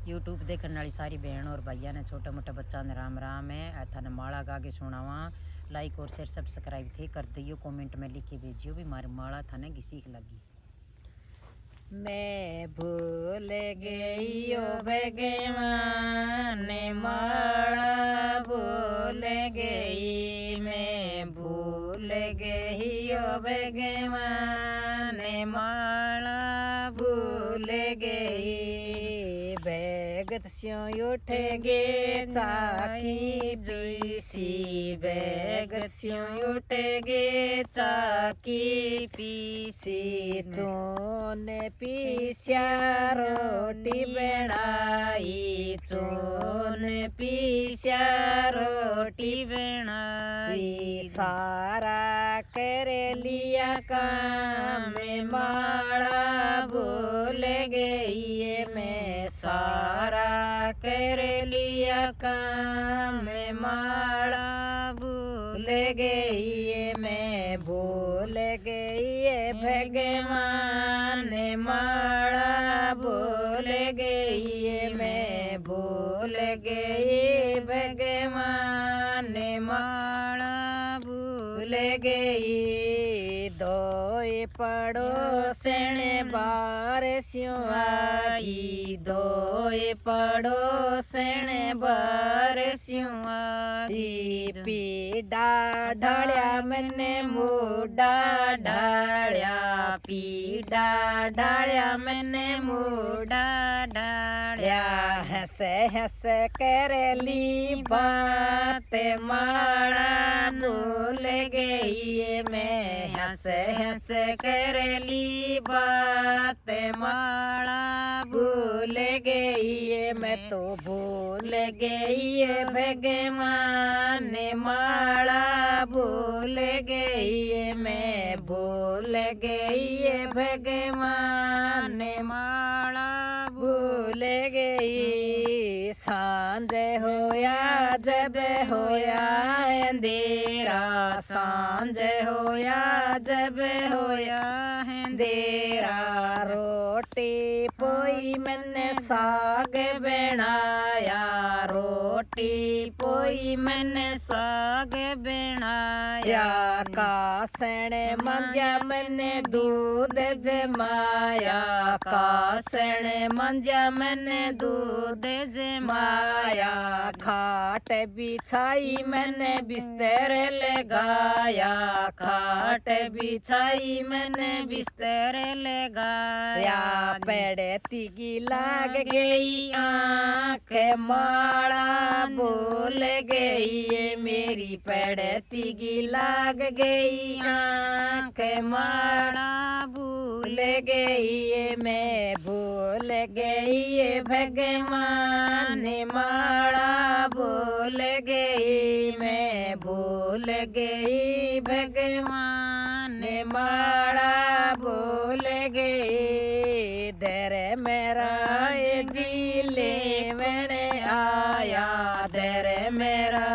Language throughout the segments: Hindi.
यूट्यूब देखने वाली सारी बहन और भैया ने छोटे मोटे बच्चा ने राम राम है। थाने माला गा के सुनावा। लाइक और शेयर सब्सक्राइब थे कर दियो, कमेंट में लिख के भेजियो भी मारी माला थाने की सीख लगी। मैं भूल गई ओ भगवान माला भूल गई, मैं भूल गई ओ भगवान माला भूल गई। भगत स्यों उठ गे चाकी पीसी, भगत स्यों उठ गे चाकी पीसी, चोन पीस्या रोटी बनाई, चोन पीस्या रोटी बनाई। सारा कर लिया काम माला भूल गई, मैं सारा कर लिया काम माला भूल गई, मैं भूल गई भगवान माला भूल गई, मैं भूल गई भगवान माला भूल गई। दोए पड़ोसन बारस्यों आई, दोए पड़ोसन बारस्यों आई। पीड़ा ढालिया मैंने मुड़ा ढालिया, पीड़ा ढालिया मैंने मुड़ा ढालिया। हंस हंस कर ली बात माला भूल गई, मैं हंस हंस कर ली बात माला भूल गई, मैं तो भूल गई भगवान माला भूल गई, मैं भूल गई भगवान माला भूल गई। सांझ होया जब होया अंधेरा, सांझ होया जब होया अंधेरा। रोटी पोई मैंने साग बनाया, रोटी पोई मैंने साग बनाया। कासन मंजा मैंने दूध जमाया, कासन मंजा मैंने दूध जमाया। खाट बिछाई मैंने बिस्तर लगाया, खाट बिछाई मैंने बिस्तर लगाया। पड़ती की लाग गई आँख माला भूल गई, मेरी पड़ती की लाग गई आँख माला भूल गई, मैं भूल गई भगवान माला भूल गई, मैं भूल गई भगवान माला भूल गई। दर मेरा जी लेवन आया, दर मेरा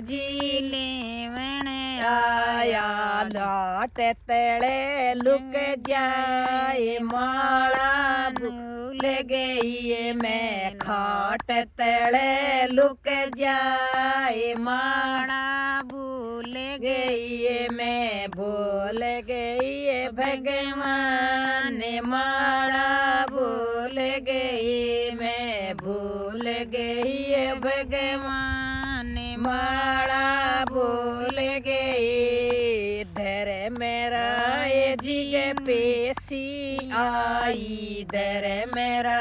जी लेवन आया। लाट तले लुक जाए माला भूल गई, मैं खाट तले लुक जाए माला भूल गई, मैं भूल गई भगवान माला भूल गई, मैं भूल गई भगवान माला भूल गई। धर मेरा जिग पेशी आई, धर मेरा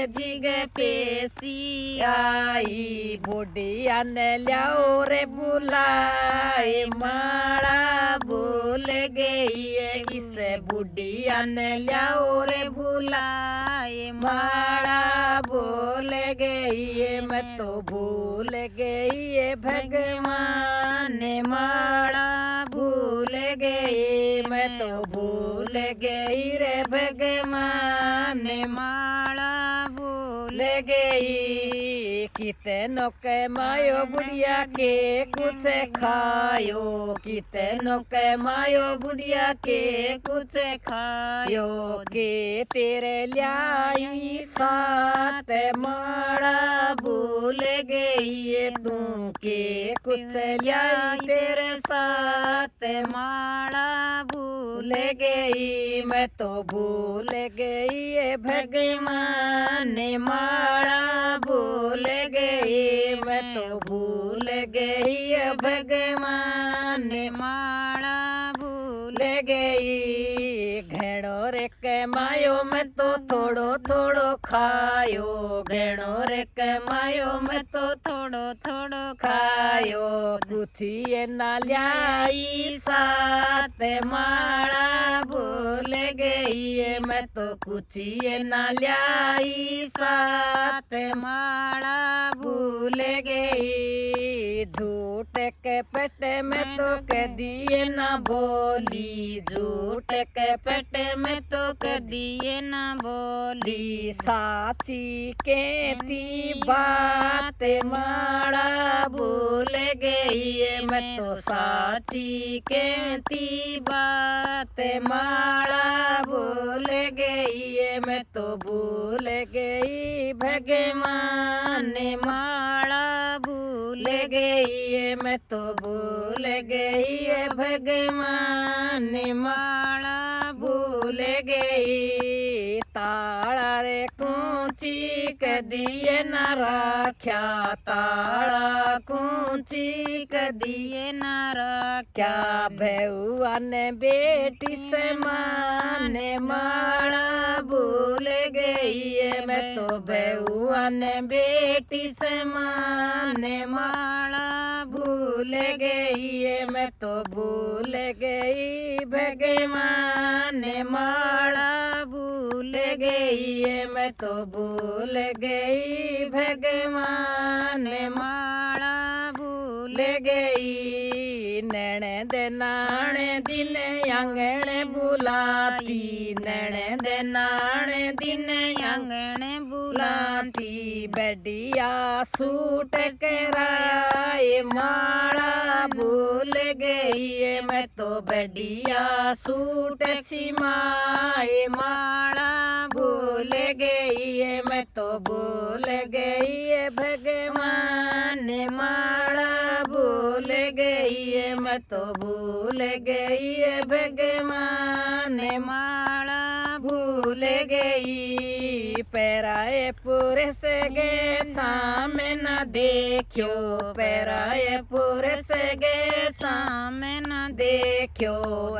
जिग पेशी आई। बुढ़िया ने लियाओ रे बुलाए माला भूल गई, इस बुढ़िया ने लियाओ रे बुलाए माला भूल गई, मैं तो भूल गई भगवान माला भूल गई, मैं तो भूल गई रे भगवान माला भूल गई। कितनों के मायो बुढ़िया के कुछ खायो, कितनों के मायो बुढ़िया के कुछ खायो। के तेरे ल्याई सात माड़ा भूल गई तू, के कुछ ल्याई तेरे साथ माड़ा भूल गई। मैं तो भूल गई भगवान ने माड़ा भूल गई। मैं तो भूल गई भगवान ने माड़ा भूल गई। घणो रे कमायो मैं तो थोड़ो थोड़ो खायो, घणो रे कमायो मैं तो थोड़ो थोड़ो खायो। कुछ ये ना ल्याई सात माड़ा भूल गई। मैं तो कुछ ये ना ल्याई सात माड़ा भूल गई। झूठ के पेट में तो कदिए ना बोली, झूठ के पेट में तो कदिए ना बोली। साची कहती बात माड़ा भूल गई। मैं तो साची कहती बात माड़ा भूल गई। मैं तो भूल गई भगवान ने माड़ा भूल गई। मैं तो भूल गई भगवान ने माड़ा भूल गई। ताड़ा रे कूची कदिए न राख्या, ताड़ा कूची कदिए न राख्या। भैया ने बेटी से माने माड़ा भूल गई। मैं तो भैया ने बेटी से माने माड़ा भूल गई। मैं तो भूल गई भगवान ने माड़ा भूल गई। मैं तो भूल गई भगवान ने माड़ा भूल गई। नैण दे नाणे दिन आंगण बुलाती, नैण दे नाणे दिन आंगण बुलाती। बढ़िया सूट कराए माड़ा भूल गई। मैं तो बढ़िया सूट सिमाए माड़ा भूल गई। मैं तो भूल गई भगवान ने माड़ा भूल गई। मैं तो भूल गई भगवान ने माड़ा भूल गई। पैराए पूरे से गे सामने न देखियो, पैराए पूरे से गे सामने न देखियो।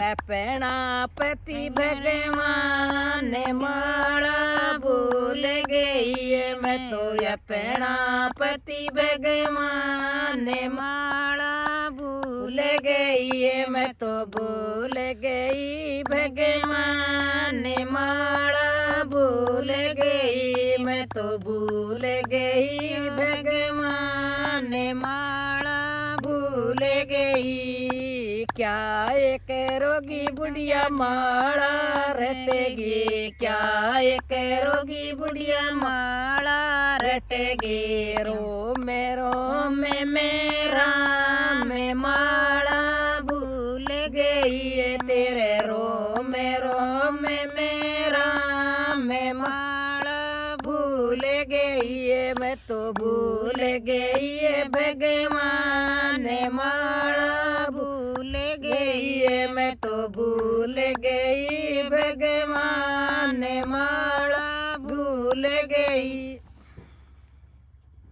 अपना पति भगवान ने माड़ा भूल गई। मैं तो अपना पति भगवान ने माड़ा भूल गई। मैं तो भूल गई भगवान ने माड़ा भूल गई। मैं तो भूल गई भगवान ने माड़ा भूल गई। क्या एक रोगी बुढ़िया माड़ा रटेगी, क्या एक रोगी बुढ़िया माड़ा रटेगी। रो में मेरा में माड़ा भूल गई। तेरे रो में मेरा में माड़ा भूल गई। मैं तो भूल गई भगवान ने माड़ा भूल गई। मैं तो भूल गई भगवान